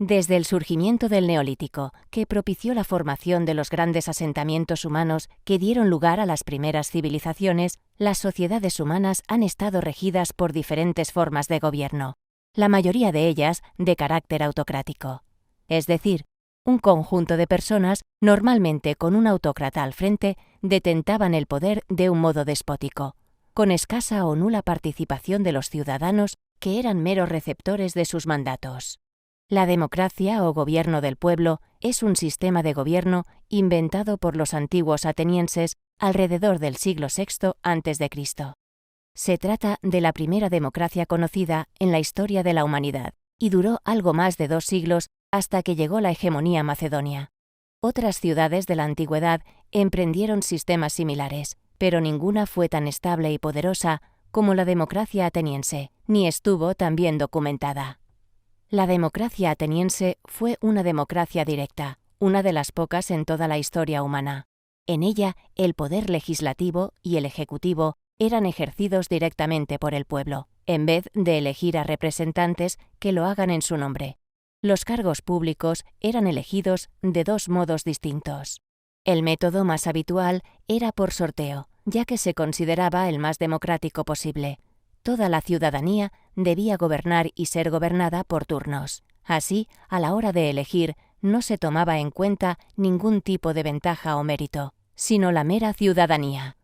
Desde el surgimiento del Neolítico, que propició la formación de los grandes asentamientos humanos que dieron lugar a las primeras civilizaciones, las sociedades humanas han estado regidas por diferentes formas de gobierno, la mayoría de ellas de carácter autocrático. Es decir, un conjunto de personas, normalmente con un autócrata al frente, detentaban el poder de un modo despótico, con escasa o nula participación de los ciudadanos, que eran meros receptores de sus mandatos. La democracia o gobierno del pueblo es un sistema de gobierno inventado por los antiguos atenienses alrededor del siglo VI a.C. Se trata de la primera democracia conocida en la historia de la humanidad y duró algo más de 2 siglos hasta que llegó la hegemonía macedonia. Otras ciudades de la antigüedad emprendieron sistemas similares, pero ninguna fue tan estable y poderosa como la democracia ateniense, ni estuvo tan bien documentada. La democracia ateniense fue una democracia directa, una de las pocas en toda la historia humana. En ella, el poder legislativo y el ejecutivo eran ejercidos directamente por el pueblo, en vez de elegir a representantes que lo hagan en su nombre. Los cargos públicos eran elegidos de 2 modos distintos. El método más habitual era por sorteo, ya que se consideraba el más democrático posible. Toda la ciudadanía debía gobernar y ser gobernada por turnos. Así, a la hora de elegir, no se tomaba en cuenta ningún tipo de ventaja o mérito, sino la mera ciudadanía.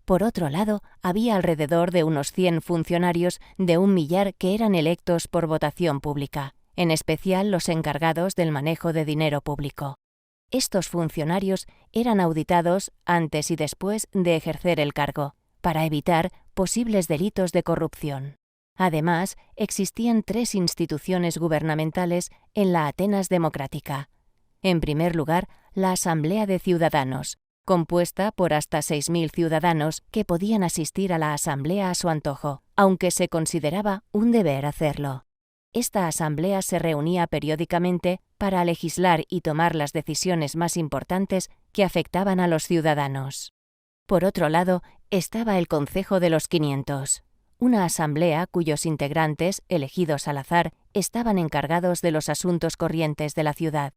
Por otro lado, había alrededor de unos 100 funcionarios de 1 millar que eran electos por votación pública, en especial los encargados del manejo de dinero público. Estos funcionarios eran auditados antes y después de ejercer el cargo, para evitar posibles delitos de corrupción. Además, existían 3 instituciones gubernamentales en la Atenas democrática. En primer lugar, la Asamblea de Ciudadanos, compuesta por hasta 6.000 ciudadanos que podían asistir a la asamblea a su antojo, aunque se consideraba un deber hacerlo. Esta asamblea se reunía periódicamente para legislar y tomar las decisiones más importantes que afectaban a los ciudadanos. Por otro lado, estaba el Concejo de los 500, una asamblea cuyos integrantes, elegidos al azar, estaban encargados de los asuntos corrientes de la ciudad.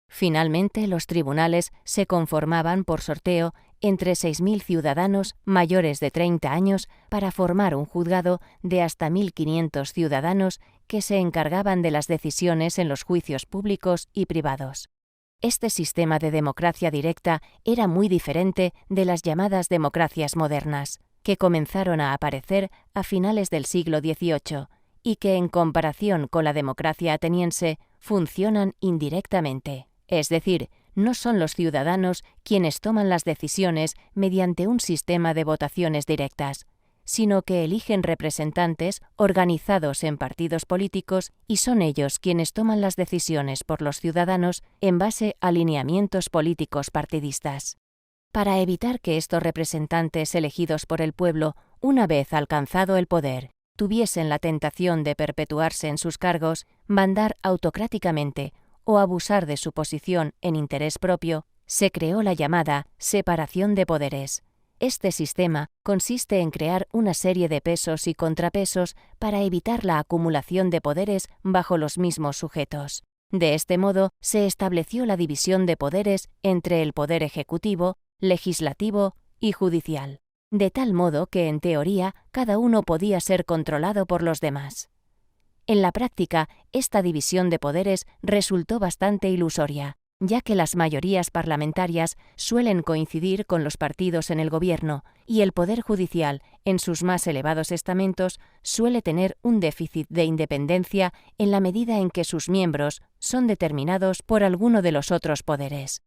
Finalmente, los tribunales se conformaban por sorteo entre 6.000 ciudadanos mayores de 30 años para formar un juzgado de hasta 1.500 ciudadanos que se encargaban de las decisiones en los juicios públicos y privados. Este sistema de democracia directa era muy diferente de las llamadas democracias modernas, que comenzaron a aparecer a finales del siglo XVIII y que, en comparación con la democracia ateniense, funcionan indirectamente. Es decir, no son los ciudadanos quienes toman las decisiones mediante un sistema de votaciones directas, sino que eligen representantes organizados en partidos políticos y son ellos quienes toman las decisiones por los ciudadanos en base a lineamientos políticos partidistas. Para evitar que estos representantes elegidos por el pueblo, una vez alcanzado el poder, tuviesen la tentación de perpetuarse en sus cargos, mandar autocráticamente o abusar de su posición en interés propio, se creó la llamada separación de poderes. Este sistema consiste en crear una serie de pesos y contrapesos para evitar la acumulación de poderes bajo los mismos sujetos. De este modo, se estableció la división de poderes entre el poder ejecutivo, legislativo y judicial, de tal modo que, en teoría, cada uno podía ser controlado por los demás. En la práctica, esta división de poderes resultó bastante ilusoria, ya que las mayorías parlamentarias suelen coincidir con los partidos en el gobierno y el poder judicial, en sus más elevados estamentos, suele tener un déficit de independencia en la medida en que sus miembros son determinados por alguno de los otros poderes.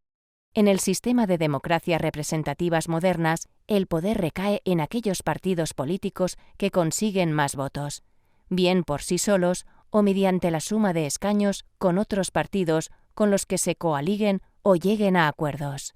En el sistema de democracias representativas modernas, el poder recae en aquellos partidos políticos que consiguen más votos, bien por sí solos o mediante la suma de escaños con otros partidos con los que se coaliguen o lleguen a acuerdos.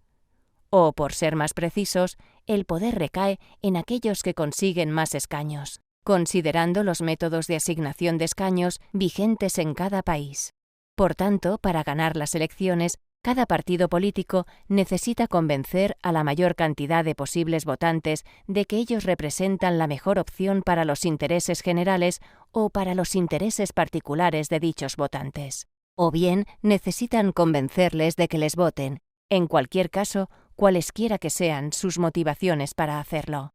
O, por ser más precisos, el poder recae en aquellos que consiguen más escaños, considerando los métodos de asignación de escaños vigentes en cada país. Por tanto, para ganar las elecciones, cada partido político necesita convencer a la mayor cantidad de posibles votantes de que ellos representan la mejor opción para los intereses generales o para los intereses particulares de dichos votantes. o bien necesitan convencerles de que les voten, en cualquier caso, cualesquiera que sean sus motivaciones para hacerlo.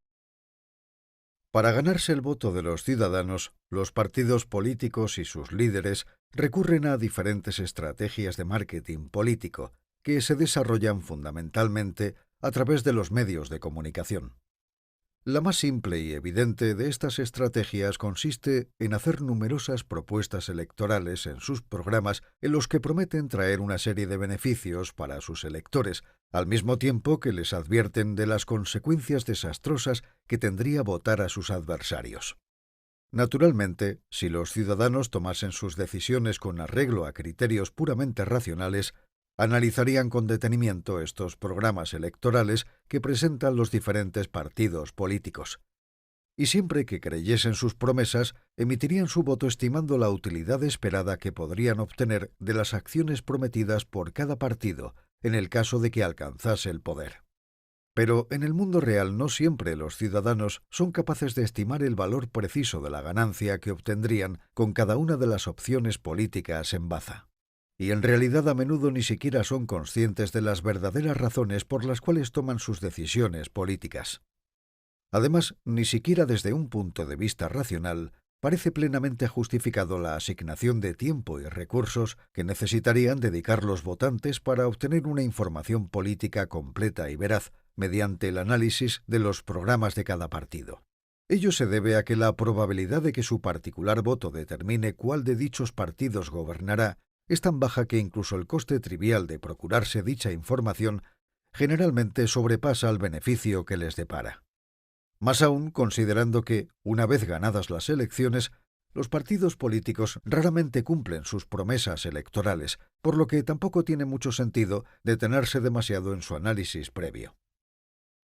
Para ganarse el voto de los ciudadanos, los partidos políticos y sus líderes recurren a diferentes estrategias de marketing político que se desarrollan fundamentalmente a través de los medios de comunicación. La más simple y evidente de estas estrategias consiste en hacer numerosas propuestas electorales en sus programas en los que prometen traer una serie de beneficios para sus electores, al mismo tiempo que les advierten de las consecuencias desastrosas que tendría votar a sus adversarios. Naturalmente, si los ciudadanos tomasen sus decisiones con arreglo a criterios puramente racionales, analizarían con detenimiento estos programas electorales que presentan los diferentes partidos políticos. Y siempre que creyesen sus promesas, emitirían su voto estimando la utilidad esperada que podrían obtener de las acciones prometidas por cada partido, en el caso de que alcanzase el poder. Pero en el mundo real no siempre los ciudadanos son capaces de estimar el valor preciso de la ganancia que obtendrían con cada una de las opciones políticas en baza. Y en realidad a menudo ni siquiera son conscientes de las verdaderas razones por las cuales toman sus decisiones políticas. Además, ni siquiera desde un punto de vista racional parece plenamente justificado la asignación de tiempo y recursos que necesitarían dedicar los votantes para obtener una información política completa y veraz mediante el análisis de los programas de cada partido. Ello se debe a que la probabilidad de que su particular voto determine cuál de dichos partidos gobernará es tan baja que incluso el coste trivial de procurarse dicha información generalmente sobrepasa el beneficio que les depara. Más aún considerando que, una vez ganadas las elecciones, los partidos políticos raramente cumplen sus promesas electorales, por lo que tampoco tiene mucho sentido detenerse demasiado en su análisis previo.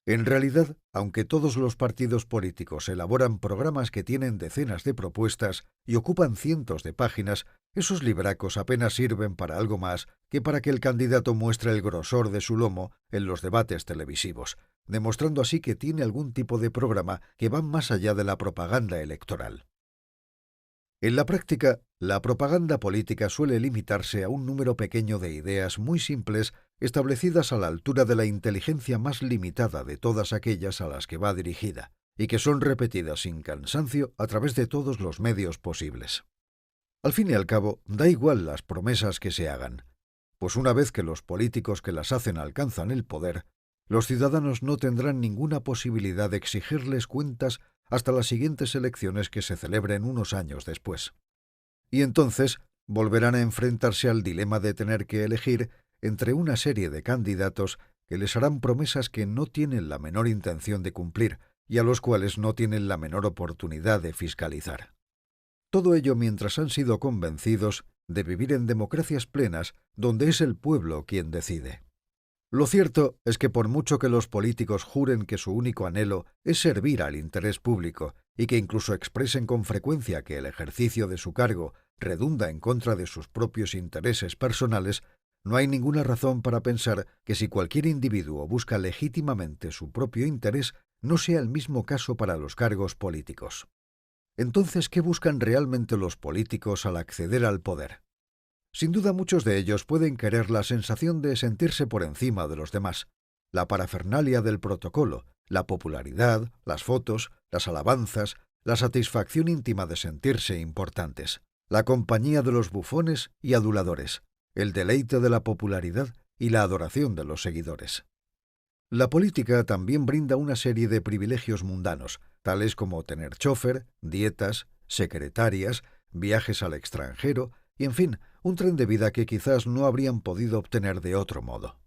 En realidad, aunque todos los partidos políticos elaboran programas que tienen decenas de propuestas y ocupan cientos de páginas, esos libracos apenas sirven para algo más que para que el candidato muestre el grosor de su lomo en los debates televisivos, demostrando así que tiene algún tipo de programa que va más allá de la propaganda electoral. En la práctica, la propaganda política suele limitarse a un número pequeño de ideas muy simples establecidas a la altura de la inteligencia más limitada de todas aquellas a las que va dirigida, y que son repetidas sin cansancio a través de todos los medios posibles. Al fin y al cabo, da igual las promesas que se hagan, pues una vez que los políticos que las hacen alcanzan el poder, los ciudadanos no tendrán ninguna posibilidad de exigirles cuentas hasta las siguientes elecciones que se celebren unos años después. Y entonces volverán a enfrentarse al dilema de tener que elegir entre una serie de candidatos que les harán promesas que no tienen la menor intención de cumplir y a los cuales no tienen la menor oportunidad de fiscalizar. Todo ello mientras han sido convencidos de vivir en democracias plenas donde es el pueblo quien decide. Lo cierto es que por mucho que los políticos juren que su único anhelo es servir al interés público y que incluso expresen con frecuencia que el ejercicio de su cargo redunda en contra de sus propios intereses personales, no hay ninguna razón para pensar que si cualquier individuo busca legítimamente su propio interés, no sea el mismo caso para los cargos políticos. Entonces, ¿qué buscan realmente los políticos al acceder al poder? Sin duda muchos de ellos pueden querer la sensación de sentirse por encima de los demás, la parafernalia del protocolo, la popularidad, las fotos, las alabanzas, la satisfacción íntima de sentirse importantes, la compañía de los bufones y aduladores, el deleite de la popularidad y la adoración de los seguidores. La política también brinda una serie de privilegios mundanos, tales como tener chofer, dietas, secretarias, viajes al extranjero y, en fin, un tren de vida que quizás no habrían podido obtener de otro modo.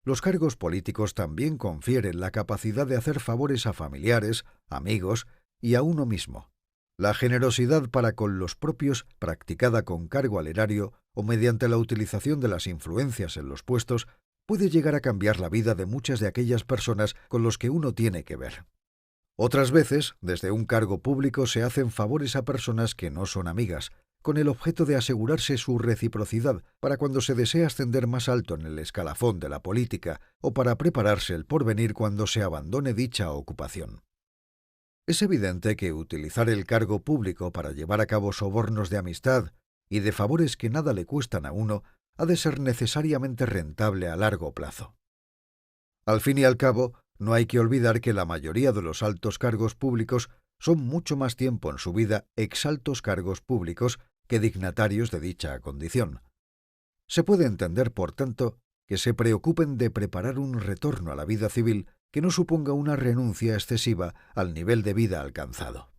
Los cargos políticos también confieren la capacidad de hacer favores a familiares, amigos y a uno mismo. La generosidad para con los propios, practicada con cargo al erario o mediante la utilización de las influencias en los puestos, puede llegar a cambiar la vida de muchas de aquellas personas con los que uno tiene que ver. Otras veces, desde un cargo público se hacen favores a personas que no son amigas, con el objeto de asegurarse su reciprocidad para cuando se desea ascender más alto en el escalafón de la política o para prepararse el porvenir cuando se abandone dicha ocupación. Es evidente que utilizar el cargo público para llevar a cabo sobornos de amistad, y de favores que nada le cuestan a uno, ha de ser necesariamente rentable a largo plazo. Al fin y al cabo, no hay que olvidar que la mayoría de los altos cargos públicos son mucho más tiempo en su vida exaltos cargos públicos que dignatarios de dicha condición. Se puede entender, por tanto, que se preocupen de preparar un retorno a la vida civil que no suponga una renuncia excesiva al nivel de vida alcanzado.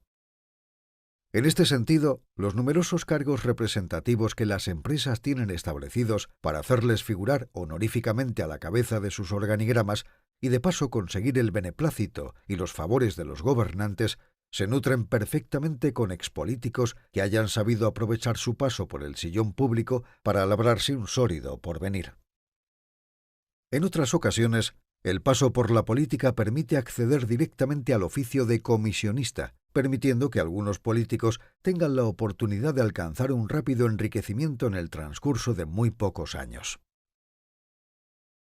En este sentido, los numerosos cargos representativos que las empresas tienen establecidos para hacerles figurar honoríficamente a la cabeza de sus organigramas y de paso conseguir el beneplácito y los favores de los gobernantes, se nutren perfectamente con expolíticos que hayan sabido aprovechar su paso por el sillón público para labrarse un sólido porvenir. En otras ocasiones, el paso por la política permite acceder directamente al oficio de comisionista, permitiendo que algunos políticos tengan la oportunidad de alcanzar un rápido enriquecimiento en el transcurso de muy pocos años.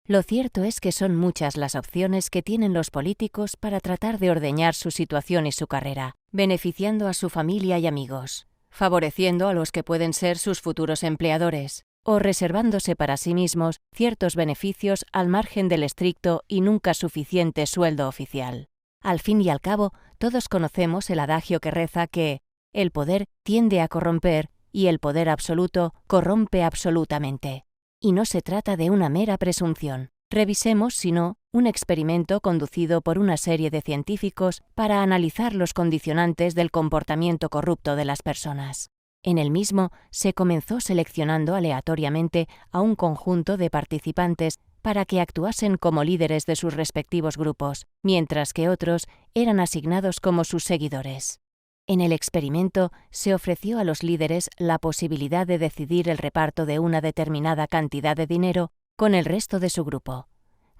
Lo cierto es que son muchas las opciones que tienen los políticos para tratar de ordeñar su situación y su carrera, beneficiando a su familia y amigos, favoreciendo a los que pueden ser sus futuros empleadores, o reservándose para sí mismos ciertos beneficios al margen del estricto y nunca suficiente sueldo oficial. Al fin y al cabo, todos conocemos el adagio que reza que el poder tiende a corromper y el poder absoluto corrompe absolutamente. Y no se trata de una mera presunción. Revisemos, si no, un experimento conducido por una serie de científicos para analizar los condicionantes del comportamiento corrupto de las personas. En el mismo se comenzó seleccionando aleatoriamente a un conjunto de participantes para que actuasen como líderes de sus respectivos grupos, mientras que otros eran asignados como sus seguidores. En el experimento se ofreció a los líderes la posibilidad de decidir el reparto de una determinada cantidad de dinero con el resto de su grupo,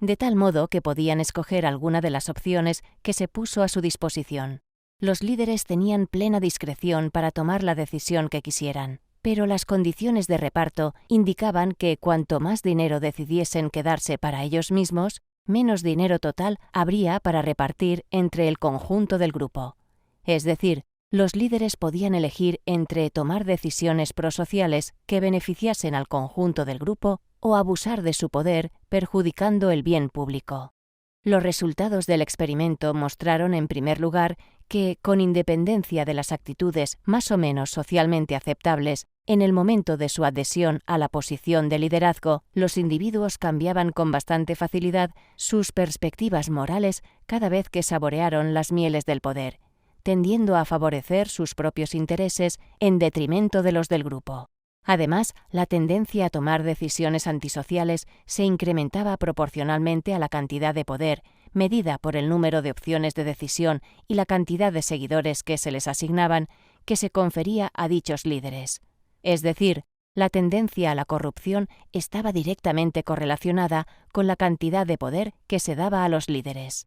de tal modo que podían escoger alguna de las opciones que se puso a su disposición. Los líderes tenían plena discreción para tomar la decisión que quisieran, pero las condiciones de reparto indicaban que cuanto más dinero decidiesen quedarse para ellos mismos, menos dinero total habría para repartir entre el conjunto del grupo. Es decir, los líderes podían elegir entre tomar decisiones prosociales que beneficiasen al conjunto del grupo o abusar de su poder perjudicando el bien público. Los resultados del experimento mostraron, en primer lugar, que, con independencia de las actitudes más o menos socialmente aceptables, en el momento de su adhesión a la posición de liderazgo, los individuos cambiaban con bastante facilidad sus perspectivas morales cada vez que saborearon las mieles del poder, tendiendo a favorecer sus propios intereses en detrimento de los del grupo. Además, la tendencia a tomar decisiones antisociales se incrementaba proporcionalmente a la cantidad de poder, medida por el número de opciones de decisión y la cantidad de seguidores que se les asignaban, que se confería a dichos líderes. Es decir, la tendencia a la corrupción estaba directamente correlacionada con la cantidad de poder que se daba a los líderes.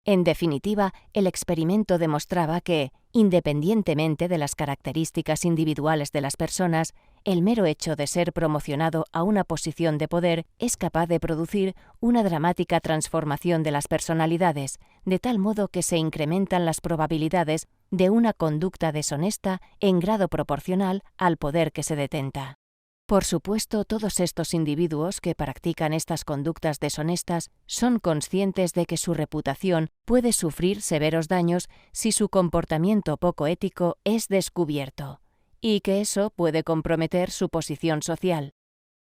En definitiva, el experimento demostraba que, independientemente de las características individuales de las personas, el mero hecho de ser promocionado a una posición de poder es capaz de producir una dramática transformación de las personalidades, de tal modo que se incrementan las probabilidades de una conducta deshonesta en grado proporcional al poder que se detenta. Por supuesto, todos estos individuos que practican estas conductas deshonestas son conscientes de que su reputación puede sufrir severos daños si su comportamiento poco ético es descubierto, y que eso puede comprometer su posición social.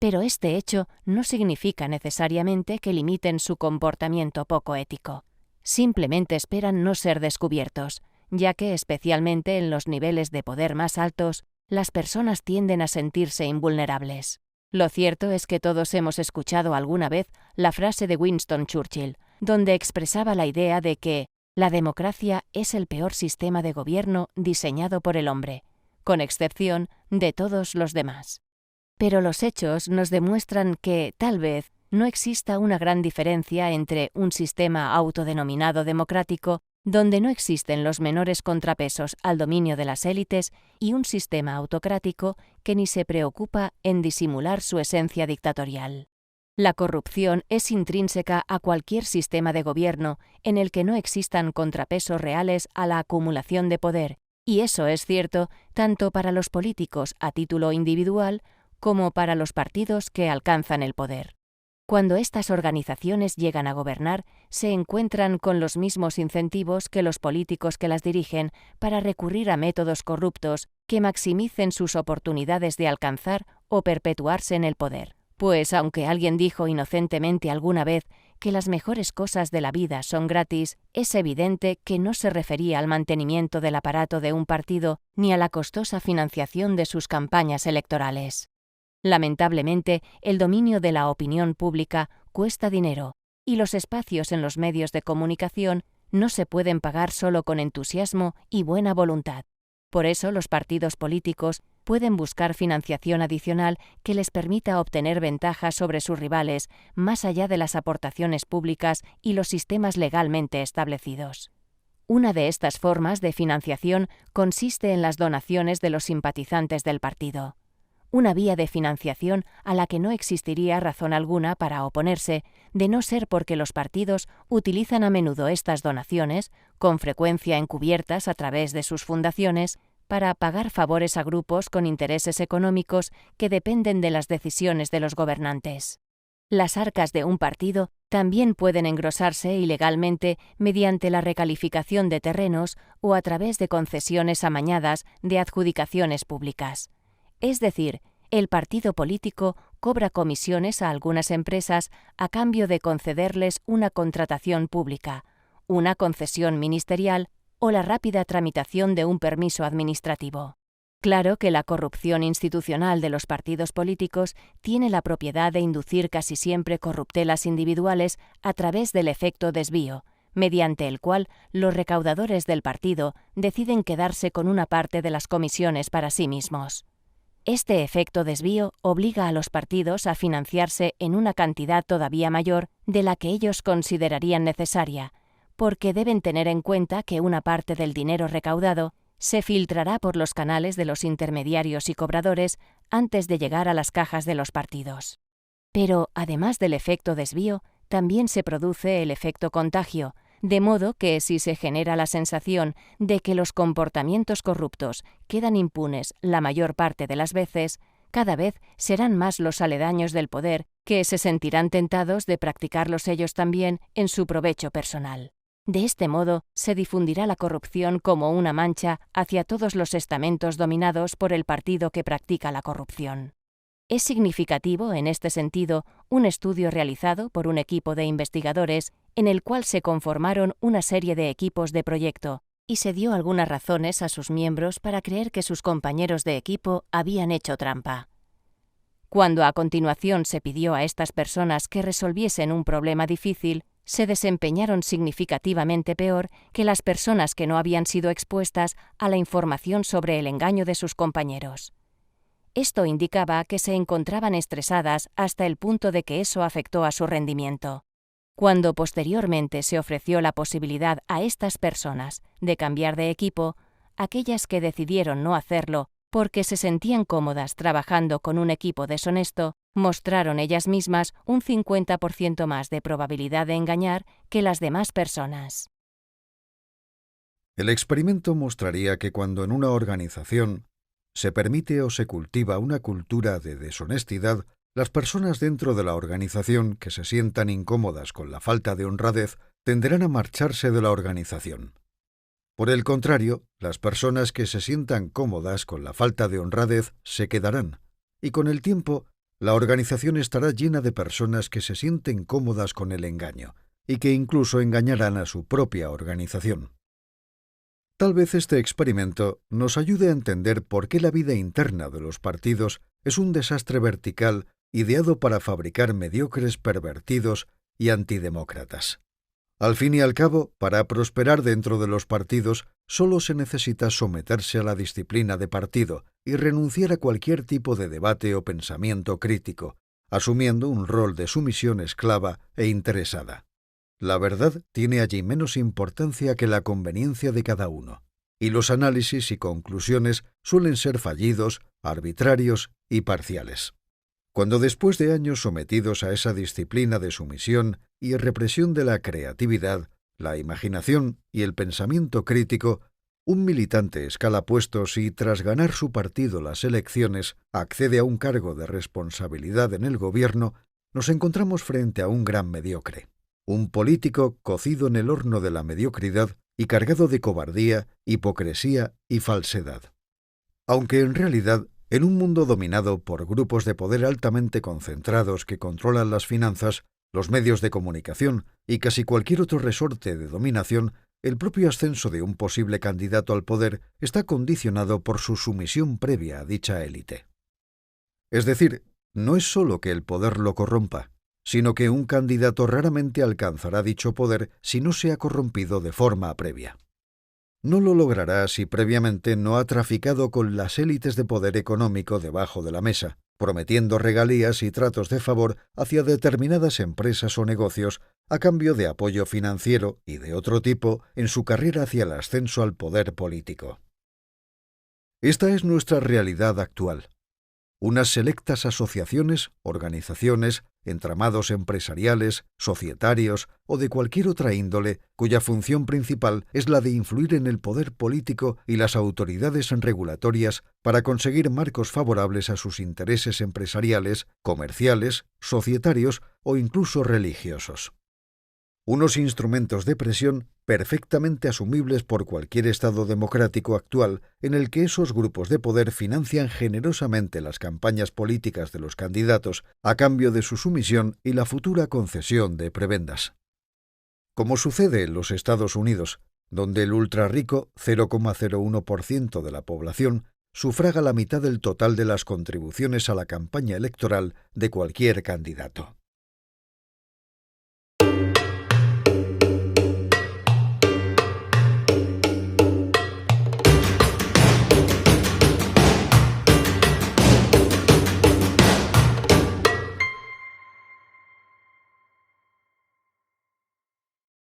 Pero este hecho no significa necesariamente que limiten su comportamiento poco ético. Simplemente esperan no ser descubiertos, ya que, especialmente en los niveles de poder más altos, las personas tienden a sentirse invulnerables. Lo cierto es que todos hemos escuchado alguna vez la frase de Winston Churchill, donde expresaba la idea de que la democracia es el peor sistema de gobierno diseñado por el hombre, con excepción de todos los demás. Pero los hechos nos demuestran que, tal vez, no exista una gran diferencia entre un sistema autodenominado democrático, donde no existen los menores contrapesos al dominio de las élites, y un sistema autocrático que ni se preocupa en disimular su esencia dictatorial. La corrupción es intrínseca a cualquier sistema de gobierno en el que no existan contrapesos reales a la acumulación de poder, Y eso es cierto tanto para los políticos a título individual como para los partidos que alcanzan el poder. Cuando estas organizaciones llegan a gobernar, se encuentran con los mismos incentivos que los políticos que las dirigen para recurrir a métodos corruptos que maximicen sus oportunidades de alcanzar o perpetuarse en el poder. Pues aunque alguien dijo inocentemente alguna vez que las mejores cosas de la vida son gratis, es evidente que no se refería al mantenimiento del aparato de un partido ni a la costosa financiación de sus campañas electorales. Lamentablemente, el dominio de la opinión pública cuesta dinero, y los espacios en los medios de comunicación no se pueden pagar solo con entusiasmo y buena voluntad. Por eso los partidos políticos pueden buscar financiación adicional que les permita obtener ventajas sobre sus rivales, más allá de las aportaciones públicas y los sistemas legalmente establecidos. Una de estas formas de financiación consiste en las donaciones de los simpatizantes del partido. Una vía de financiación a la que no existiría razón alguna para oponerse, de no ser porque los partidos utilizan a menudo estas donaciones, con frecuencia encubiertas a través de sus fundaciones, para pagar favores a grupos con intereses económicos que dependen de las decisiones de los gobernantes. Las arcas de un partido también pueden engrosarse ilegalmente mediante la recalificación de terrenos o a través de concesiones amañadas de adjudicaciones públicas. Es decir, el partido político cobra comisiones a algunas empresas a cambio de concederles una contratación pública, una concesión ministerial o la rápida tramitación de un permiso administrativo. Claro que la corrupción institucional de los partidos políticos tiene la propiedad de inducir casi siempre corruptelas individuales a través del efecto desvío, mediante el cual los recaudadores del partido deciden quedarse con una parte de las comisiones para sí mismos. Este efecto desvío obliga a los partidos a financiarse en una cantidad todavía mayor de la que ellos considerarían necesaria, porque deben tener en cuenta que una parte del dinero recaudado se filtrará por los canales de los intermediarios y cobradores antes de llegar a las cajas de los partidos. Pero, además del efecto desvío, también se produce el efecto contagio, de modo que si se genera la sensación de que los comportamientos corruptos quedan impunes la mayor parte de las veces, cada vez serán más los aledaños del poder que se sentirán tentados de practicarlos ellos también en su provecho personal. De este modo, se difundirá la corrupción como una mancha hacia todos los estamentos dominados por el partido que practica la corrupción. Es significativo, en este sentido, un estudio realizado por un equipo de investigadores en el cual se conformaron una serie de equipos de proyecto y se dio algunas razones a sus miembros para creer que sus compañeros de equipo habían hecho trampa. Cuando a continuación se pidió a estas personas que resolviesen un problema difícil, se desempeñaron significativamente peor que las personas que no habían sido expuestas a la información sobre el engaño de sus compañeros. Esto indicaba que se encontraban estresadas hasta el punto de que eso afectó a su rendimiento. Cuando posteriormente se ofreció la posibilidad a estas personas de cambiar de equipo, aquellas que decidieron no hacerlo porque se sentían cómodas trabajando con un equipo deshonesto, mostraron ellas mismas un 50% más de probabilidad de engañar que las demás personas. El experimento mostraría que cuando en una organización se permite o se cultiva una cultura de deshonestidad, las personas dentro de la organización que se sientan incómodas con la falta de honradez tenderán a marcharse de la organización. Por el contrario, las personas que se sientan cómodas con la falta de honradez se quedarán, y con el tiempo, la organización estará llena de personas que se sienten cómodas con el engaño, y que incluso engañarán a su propia organización. Tal vez este experimento nos ayude a entender por qué la vida interna de los partidos es un desastre vertical ideado para fabricar mediocres pervertidos y antidemócratas. Al fin y al cabo, para prosperar dentro de los partidos, solo se necesita someterse a la disciplina de partido y renunciar a cualquier tipo de debate o pensamiento crítico, asumiendo un rol de sumisión esclava e interesada. La verdad tiene allí menos importancia que la conveniencia de cada uno, y los análisis y conclusiones suelen ser fallidos, arbitrarios y parciales. Cuando después de años sometidos a esa disciplina de sumisión y represión de la creatividad, la imaginación y el pensamiento crítico, Un militante escala puestos y, tras ganar su partido las elecciones, accede a un cargo de responsabilidad en el gobierno, nos encontramos frente a un gran mediocre. Un político cocido en el horno de la mediocridad y cargado de cobardía, hipocresía y falsedad. Aunque en realidad, en un mundo dominado por grupos de poder altamente concentrados que controlan las finanzas, los medios de comunicación y casi cualquier otro resorte de dominación, el propio ascenso de un posible candidato al poder está condicionado por su sumisión previa a dicha élite. Es decir, no es sólo que el poder lo corrompa, sino que un candidato raramente alcanzará dicho poder si no se ha corrompido de forma previa. No lo logrará si previamente no ha traficado con las élites de poder económico debajo de la mesa, prometiendo regalías y tratos de favor hacia determinadas empresas o negocios a cambio de apoyo financiero y de otro tipo en su carrera hacia el ascenso al poder político. Esta es nuestra realidad actual. Unas selectas asociaciones, organizaciones, entramados empresariales, societarios o de cualquier otra índole, cuya función principal es la de influir en el poder político y las autoridades regulatorias para conseguir marcos favorables a sus intereses empresariales, comerciales, societarios o incluso religiosos. Unos instrumentos de presión perfectamente asumibles por cualquier Estado democrático actual en el que esos grupos de poder financian generosamente las campañas políticas de los candidatos a cambio de su sumisión y la futura concesión de prebendas. Como sucede en los Estados Unidos, donde el ultrarrico 0,01% de la población sufraga la mitad del total de las contribuciones a la campaña electoral de cualquier candidato.